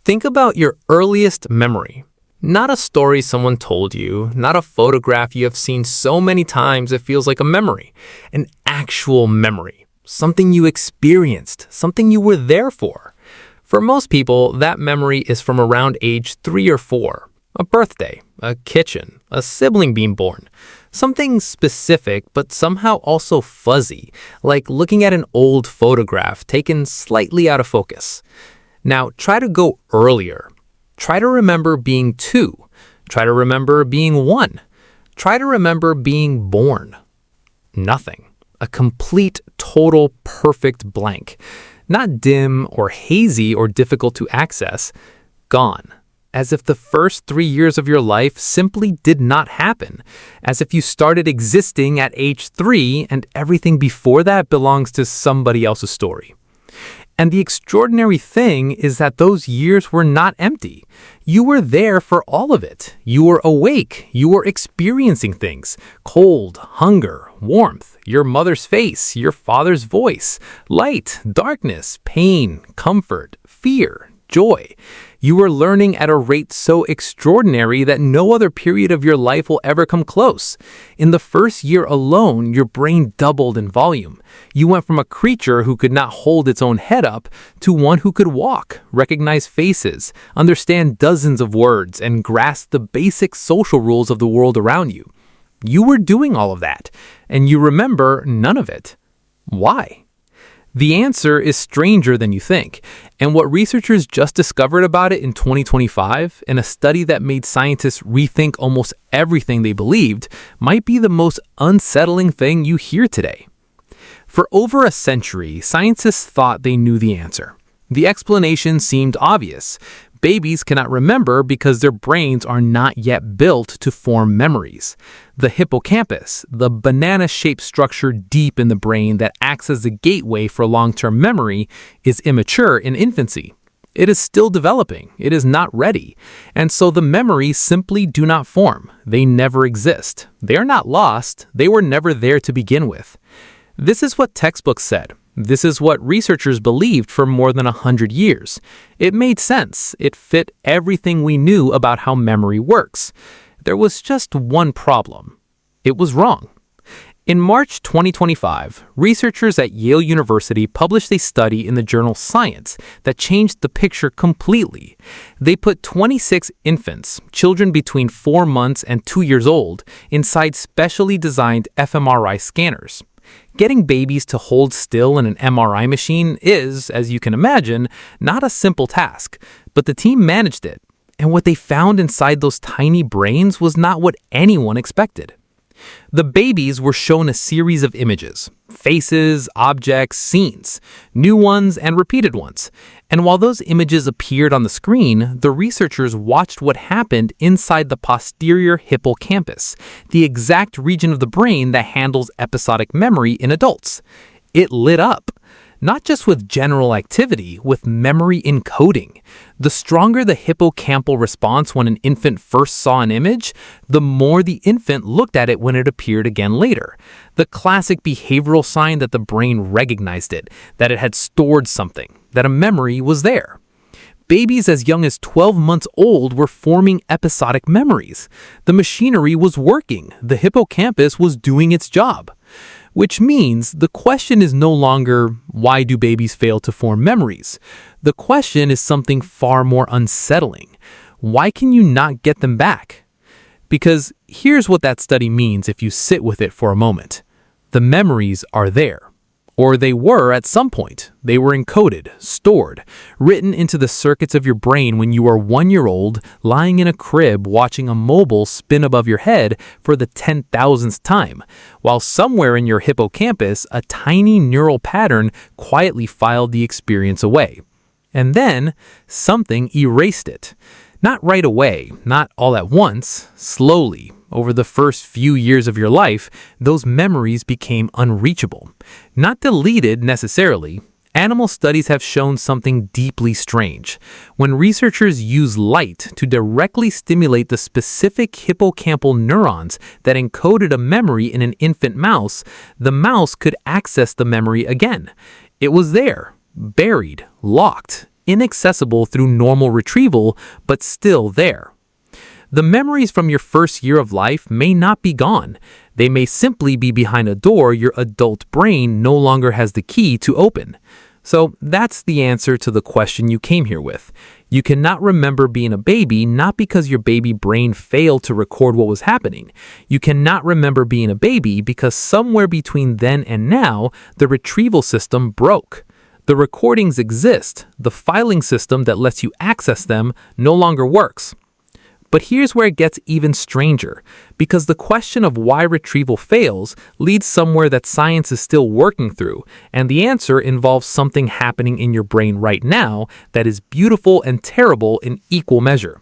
Think about your earliest memory. Not a story someone told you, not a photograph you have seen so many times it feels like a memory. An actual memory. Something you experienced, something you were there for. For most people, that memory is from around age 3 or 4. A birthday, a kitchen, a sibling being born. Something specific, but somehow also fuzzy, like looking at an old photograph taken slightly out of focus. Now, try to go earlier. Try to remember being 2. Try to remember being 1. Try to remember being born. Nothing. A complete, total, perfect blank. Not dim or hazy or difficult to access. Gone. As if the first 3 years of your life simply did not happen. As if you started existing at age 3 and everything before that belongs to somebody else's story. And the extraordinary thing is that those years were not empty. You were there for all of it. You were awake. You were experiencing things. Cold, hunger, warmth, your mother's face, your father's voice, light, darkness, pain, comfort, fear, joy. You were learning at a rate so extraordinary that no other period of your life will ever come close. In the first year alone, your brain doubled in volume. You went from a creature who could not hold its own head up to one who could walk, recognize faces, understand dozens of words, and grasp the basic social rules of the world around you. You were doing all of that, and you remember none of it. Why? The answer is stranger than you think, and what researchers just discovered about it in 2025, in a study that made scientists rethink almost everything they believed, might be the most unsettling thing you hear today. For over a century, scientists thought they knew the answer. The explanation seemed obvious. Babies cannot remember because their brains are not yet built to form memories. The hippocampus, the banana-shaped structure deep in the brain that acts as the gateway for long-term memory, is immature in infancy. It is still developing. It is not ready. And so the memories simply do not form. They never exist. They are not lost. They were never there to begin with. This is what textbooks said. This is what researchers believed for more than 100 years. It made sense. It fit everything we knew about how memory works. There was just one problem. It was wrong. In March 2025, researchers at Yale University published a study in the journal Science that changed the picture completely. They put 26 infants, children between 4 months and 2 years old, inside specially designed fMRI scanners. Getting babies to hold still in an MRI machine is, as you can imagine, not a simple task, but the team managed it. And what they found inside those tiny brains was not what anyone expected. The babies were shown a series of images, faces, objects, scenes, new ones and repeated ones. And while those images appeared on the screen, the researchers watched what happened inside the posterior hippocampus, the exact region of the brain that handles episodic memory in adults. It lit up. Not just with general activity, with memory encoding. The stronger the hippocampal response when an infant first saw an image, the more the infant looked at it when it appeared again later. The classic behavioral sign that the brain recognized it, that it had stored something, that a memory was there. Babies as young as 12 months old were forming episodic memories. The machinery was working. The hippocampus was doing its job. Which means the question is no longer, why do babies fail to form memories? The question is something far more unsettling. Why can you not get them back? Because here's what that study means if you sit with it for a moment. The memories are there. Or they were at some point. They were encoded, stored, written into the circuits of your brain when you were 1 year old, lying in a crib watching a mobile spin above your head for the 10,000th time, while somewhere in your hippocampus, a tiny neural pattern quietly filed the experience away. And then, something erased it. Not right away, not all at once, slowly. Over the first few years of your life, those memories became unreachable. Not deleted necessarily. Animal studies have shown something deeply strange. When researchers use light to directly stimulate the specific hippocampal neurons that encoded a memory in an infant mouse, the mouse could access the memory again. It was there, buried, locked, inaccessible through normal retrieval, but still there. The memories from your first year of life may not be gone. They may simply be behind a door your adult brain no longer has the key to open. So that's the answer to the question you came here with. You cannot remember being a baby not because your baby brain failed to record what was happening. You cannot remember being a baby because somewhere between then and now, the retrieval system broke. The recordings exist. The filing system that lets you access them no longer works. But here's where it gets even stranger, because the question of why retrieval fails leads somewhere that science is still working through, and the answer involves something happening in your brain right now that is beautiful and terrible in equal measure.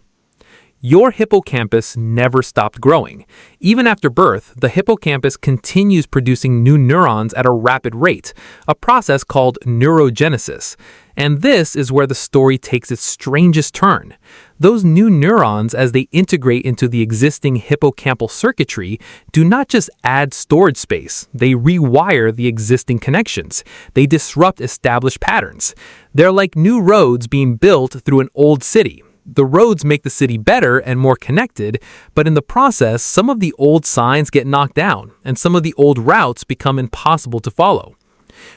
Your hippocampus never stopped growing. Even after birth, the hippocampus continues producing new neurons at a rapid rate, a process called neurogenesis. And this is where the story takes its strangest turn. Those new neurons, as they integrate into the existing hippocampal circuitry, do not just add storage space, they rewire the existing connections. They disrupt established patterns. They're like new roads being built through an old city. The roads make the city better and more connected, but in the process, some of the old signs get knocked down, and some of the old routes become impossible to follow.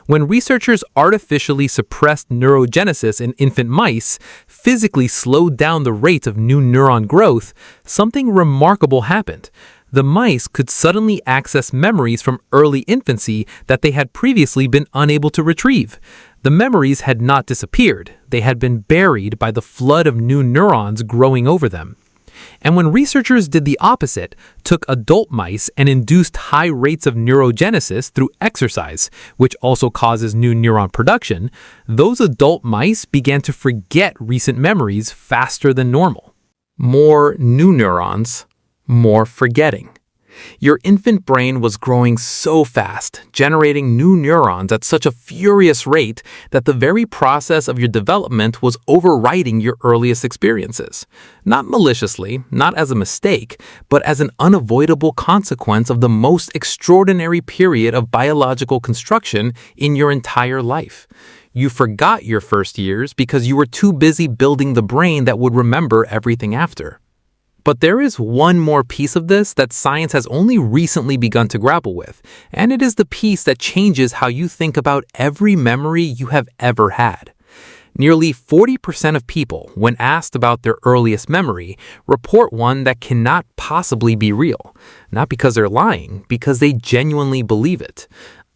When researchers artificially suppressed neurogenesis in infant mice, physically slowed down the rate of new neuron growth, something remarkable happened. The mice could suddenly access memories from early infancy that they had previously been unable to retrieve. The memories had not disappeared. They had been buried by the flood of new neurons growing over them. And when researchers did the opposite, took adult mice and induced high rates of neurogenesis through exercise, which also causes new neuron production, those adult mice began to forget recent memories faster than normal. More new neurons, more forgetting. Your infant brain was growing so fast, generating new neurons at such a furious rate that the very process of your development was overriding your earliest experiences. Not maliciously, not as a mistake, but as an unavoidable consequence of the most extraordinary period of biological construction in your entire life. You forgot your first years because you were too busy building the brain that would remember everything after. But there is one more piece of this that science has only recently begun to grapple with, and it is the piece that changes how you think about every memory you have ever had. Nearly 40% of people, when asked about their earliest memory, report one that cannot possibly be real. Not because they're lying, because they genuinely believe it.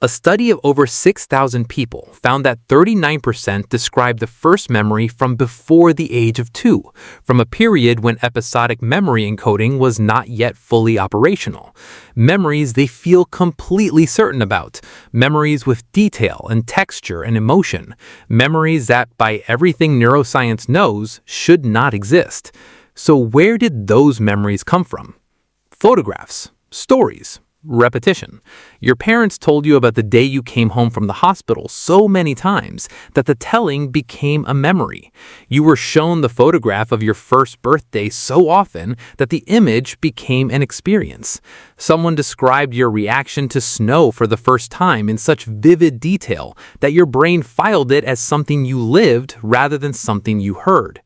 A study of over 6,000 people found that 39% described the first memory from before the age of 2, from a period when episodic memory encoding was not yet fully operational. Memories they feel completely certain about, memories with detail and texture and emotion, memories that, by everything neuroscience knows, should not exist. So where did those memories come from? Photographs, stories, repetition. Your parents told you about the day you came home from the hospital so many times that the telling became a memory. You were shown the photograph of your first birthday so often that the image became an experience. Someone described your reaction to snow for the first time in such vivid detail that your brain filed it as something you lived rather than something you heard.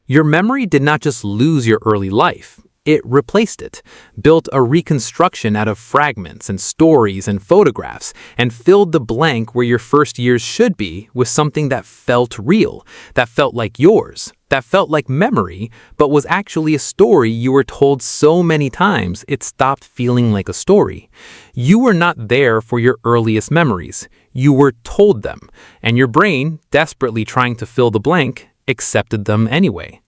Your memory did not just lose your early life. It replaced it, built a reconstruction out of fragments and stories and photographs, and filled the blank where your first years should be with something that felt real, that felt like yours, that felt like memory, but was actually a story you were told so many times it stopped feeling like a story. You were not there for your earliest memories. You were told them, and your brain, desperately trying to fill the blank, accepted them anyway.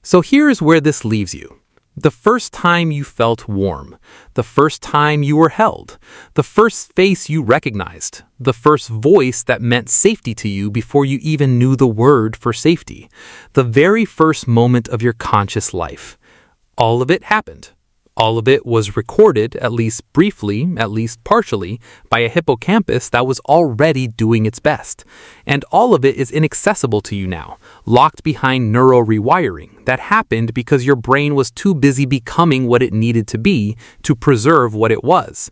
So here's where this leaves you. The first time you felt warm, the first time you were held, the first face you recognized, the first voice that meant safety to you before you even knew the word for safety, the very first moment of your conscious life. All of it happened. All of it was recorded, at least briefly, at least partially, by a hippocampus that was already doing its best. And all of it is inaccessible to you now, locked behind neural rewiring that happened because your brain was too busy becoming what it needed to be to preserve what it was.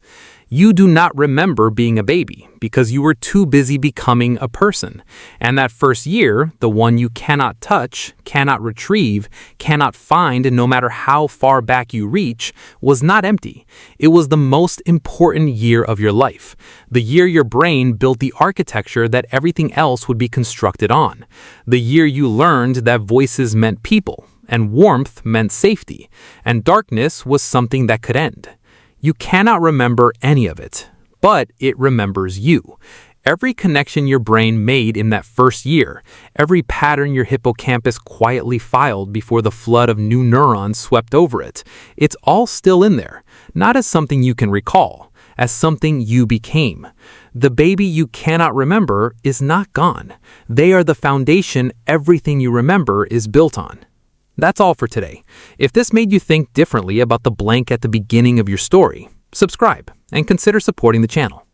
You do not remember being a baby because you were too busy becoming a person. And that first year, the one you cannot touch, cannot retrieve, cannot find, and no matter how far back you reach, was not empty. It was the most important year of your life. The year your brain built the architecture that everything else would be constructed on. The year you learned that voices meant people, and warmth meant safety, and darkness was something that could end. You cannot remember any of it, but it remembers you. Every connection your brain made in that first year, every pattern your hippocampus quietly filed before the flood of new neurons swept over it, it's all still in there, not as something you can recall, as something you became. The baby you cannot remember is not gone. They are the foundation everything you remember is built on. That's all for today. If this made you think differently about the blank at the beginning of your story, subscribe and consider supporting the channel.